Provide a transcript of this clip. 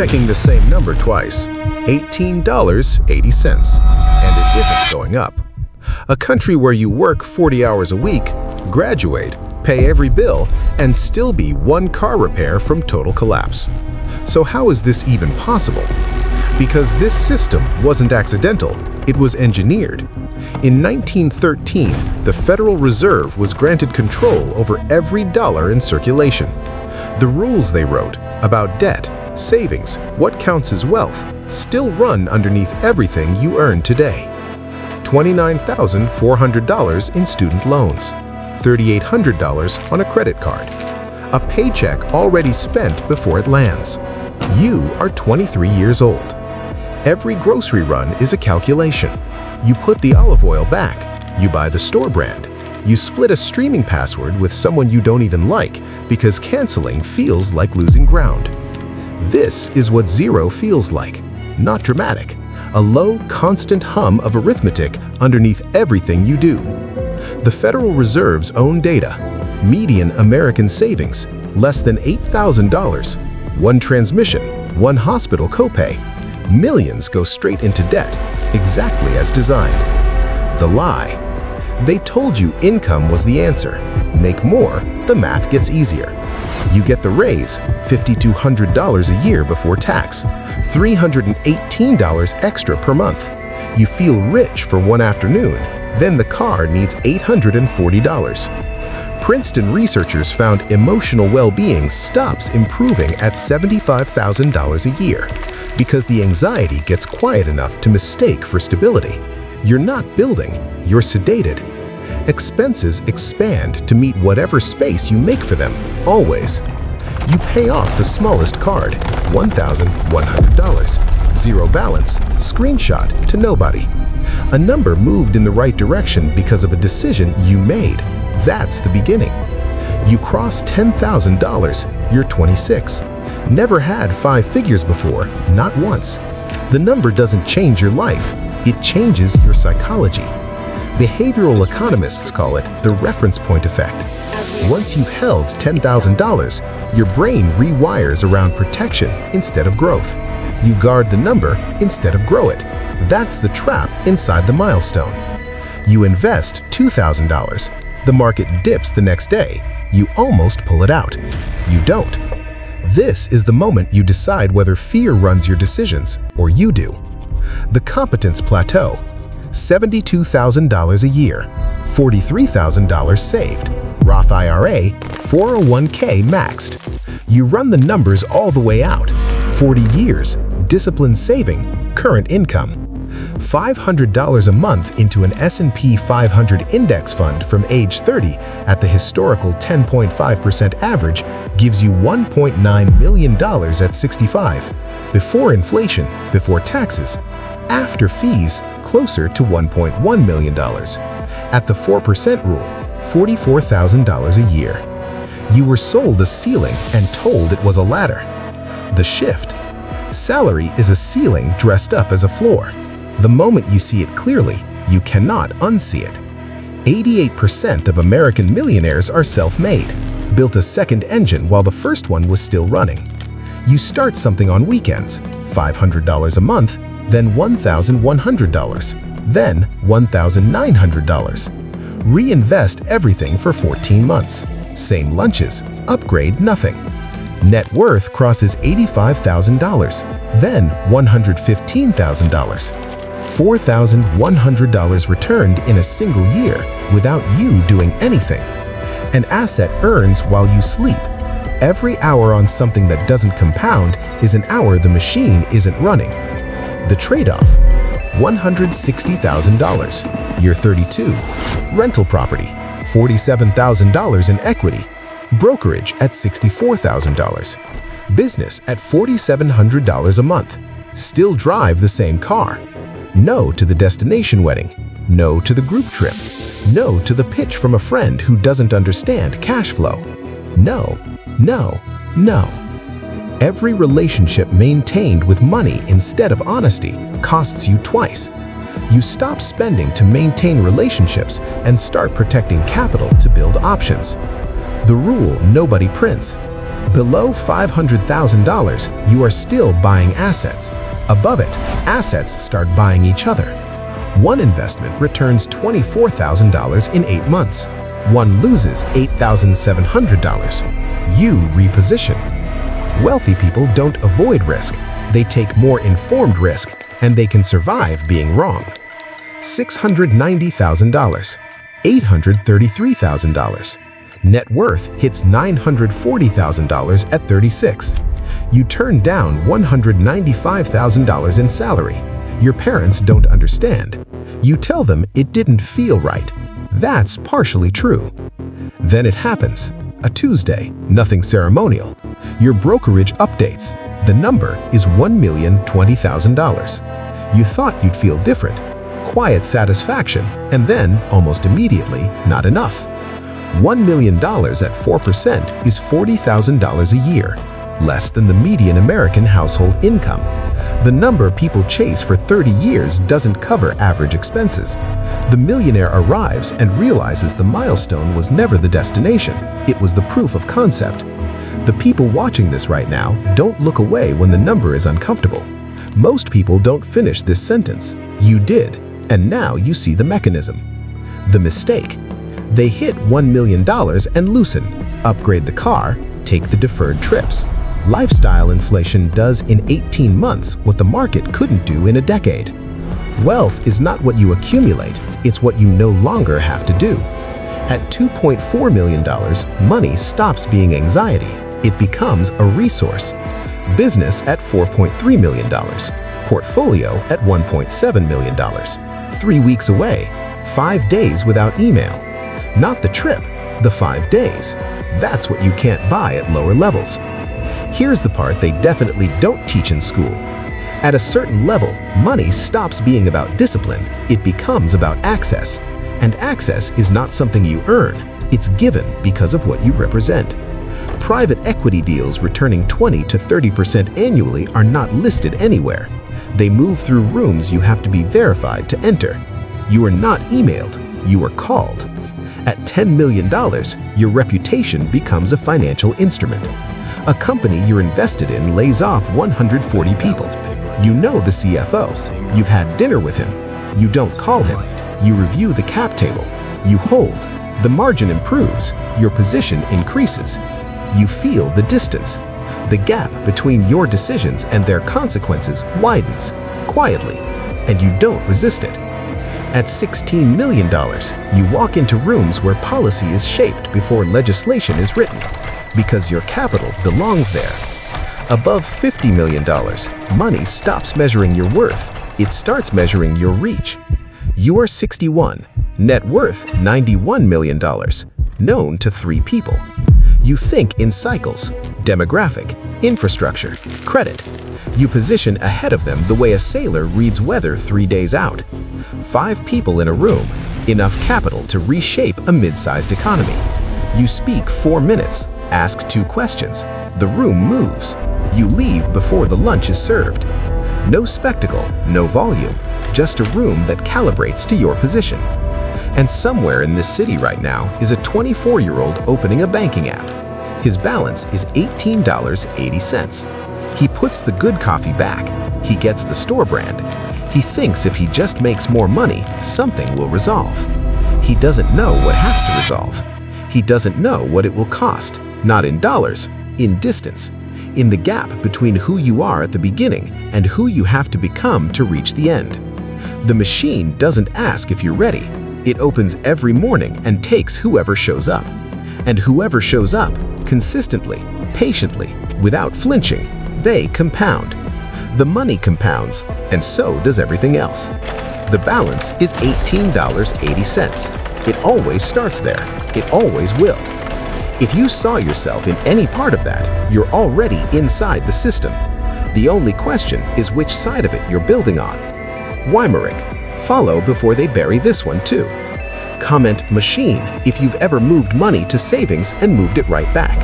checking the same number twice, $18.80, and it isn't going up. A country where you work 40 hours a week, graduate, pay every bill, and still be one car repair from total collapse. So how is this even possible? Because this system wasn't accidental, it was engineered. In 1913, the Federal Reserve was granted control over every dollar in circulation. The rules they wrote about debt, savings, what counts as wealth, still run underneath everything you earn today. $29,400 in student loans, $3,800 on a credit card, a paycheck already spent before it lands. You are 23 years old. Every grocery run is a calculation. You put the olive oil back, you buy the store brand. You split a streaming password with someone you don't even like because canceling feels like losing ground. This is what zero feels like. Not dramatic. A low, constant hum of arithmetic underneath everything you do. The Federal Reserve's own data. Median American savings, less than $8,000. One transmission, one hospital copay. Millions go straight into debt, exactly as designed. The lie. They told you income was the answer. Make more, the math gets easier. You get the raise, $5,200 a year before tax, $318 extra per month. You feel rich for one afternoon, then the car needs $840. Princeton researchers found emotional well-being stops improving at $75,000 a year because the anxiety gets quiet enough to mistake for stability. You're not building, you're sedated. Expenses expand to meet whatever space you make for them, always. You pay off the smallest card, $1,100. Zero balance, screenshot to nobody. A number moved in the right direction because of a decision you made. That's the beginning. You cross $10,000, you're 26. Never had 5 figures before, not once. The number doesn't change your life, it changes your psychology. Behavioral economists call it the reference point effect. Once you've held $10,000, your brain rewires around protection instead of growth. You guard the number instead of grow it. That's the trap inside the milestone. You invest $2,000. The market dips the next day. You almost pull it out. You don't. This is the moment you decide whether fear runs your decisions or you do. The Competence Plateau. $72,000 a year, $43,000 saved, Roth IRA, 401k maxed. You run the numbers all the way out. 40 years, disciplined saving, current income. $500 a month into an S&P 500 index fund from age 30 at the historical 10.5% average gives you $1.9 million at 65. Before inflation, before taxes. After fees, closer to $1.1 million. At the 4% rule, $44,000 a year. You were sold a ceiling and told it was a ladder. The shift. Salary is a ceiling dressed up as a floor. The moment you see it clearly, you cannot unsee it. 88% of American millionaires are self-made, built a second engine while the first one was still running. You start something on weekends, $500 a month, then $1,100, then $1,900. Reinvest everything for 14 months. Same lunches, upgrade nothing. Net worth crosses $85,000, then $115,000. $4,100 returned in a single year without you doing anything. An asset earns while you sleep. Every hour on something that doesn't compound is an hour the machine isn't running. The trade-off, $160,000. You're 32. Rental property, $47,000 in equity. Brokerage at $64,000. Business at $4,700 a month. Still drive the same car. No to the destination wedding. No to the group trip. No to the pitch from a friend who doesn't understand cash flow. No, no, no. Every relationship maintained with money instead of honesty costs you twice. You stop spending to maintain relationships and start protecting capital to build options. The rule nobody prints. Below $500,000, you are still buying assets. Above it, assets start buying each other. One investment returns $24,000 in 8 months. One loses $8,700. You reposition. Wealthy people don't avoid risk. They take more informed risk, and they can survive being wrong. $690,000. $833,000. Net worth hits $940,000 at 36. You turn down $195,000 in salary. Your parents don't understand. You tell them it didn't feel right. That's partially true. Then it happens. A Tuesday, nothing ceremonial. Your brokerage updates. The number is $1,020,000. You thought you'd feel different. Quiet satisfaction, and then, almost immediately, not enough. $1 million at 4% is $40,000 a year, less than the median American household income. The number people chase for 30 years doesn't cover average expenses. The millionaire arrives and realizes the milestone was never the destination, it was the proof of concept. The people watching this right now don't look away when the number is uncomfortable. Most people don't finish this sentence. You did, and now you see the mechanism. The mistake. They hit $1 million and loosen, upgrade the car, take the deferred trips. Lifestyle inflation does in 18 months what the market couldn't do in a decade. Wealth is not what you accumulate, it's what you no longer have to do. At $2.4 million, money stops being anxiety. It becomes a resource. Business at $4.3 million. Portfolio at $1.7 million. 3 weeks away. 5 days without email. Not the trip, the 5 days. That's what you can't buy at lower levels. Here's the part they definitely don't teach in school. At a certain level, money stops being about discipline. It becomes about access. And access is not something you earn. It's given because of what you represent. Private equity deals returning 20 to 30% annually are not listed anywhere. They move through rooms you have to be verified to enter. You are not emailed, you are called. At $10 million, your reputation becomes a financial instrument. A company you're invested in lays off 140 people. You know the CFO. You've had dinner with him. You don't call him. You review the cap table. You hold. The margin improves. Your position increases. You feel the distance. The gap between your decisions and their consequences widens, quietly, and you don't resist it. At $16 million, you walk into rooms where policy is shaped before legislation is written, because your capital belongs there. Above $50 million, money stops measuring your worth. It starts measuring your reach. You are 61, net worth $91 million, known to 3 people. You think in cycles, demographic, infrastructure, credit. You position ahead of them the way a sailor reads weather 3 days out. 5 people in a room, enough capital to reshape a mid-sized economy. You speak 4 minutes, ask 2 questions. The room moves. You leave before the lunch is served. No spectacle, no volume, just a room that calibrates to your position. And somewhere in this city right now is a 24-year-old opening a banking app. His balance is $18.80. He puts the good coffee back. He gets the store brand. He thinks if he just makes more money, something will resolve. He doesn't know what has to resolve. He doesn't know what it will cost, not in dollars, in distance, in the gap between who you are at the beginning and who you have to become to reach the end. The machine doesn't ask if you're ready. It opens every morning and takes whoever shows up. And whoever shows up, consistently, patiently, without flinching, they compound. The money compounds, and so does everything else. The balance is $18.80. It always starts there. It always will. If you saw yourself in any part of that, you're already inside the system. The only question is which side of it you're building on. Weimaric, follow before they bury this one too. Comment machine if you've ever moved money to savings and moved it right back.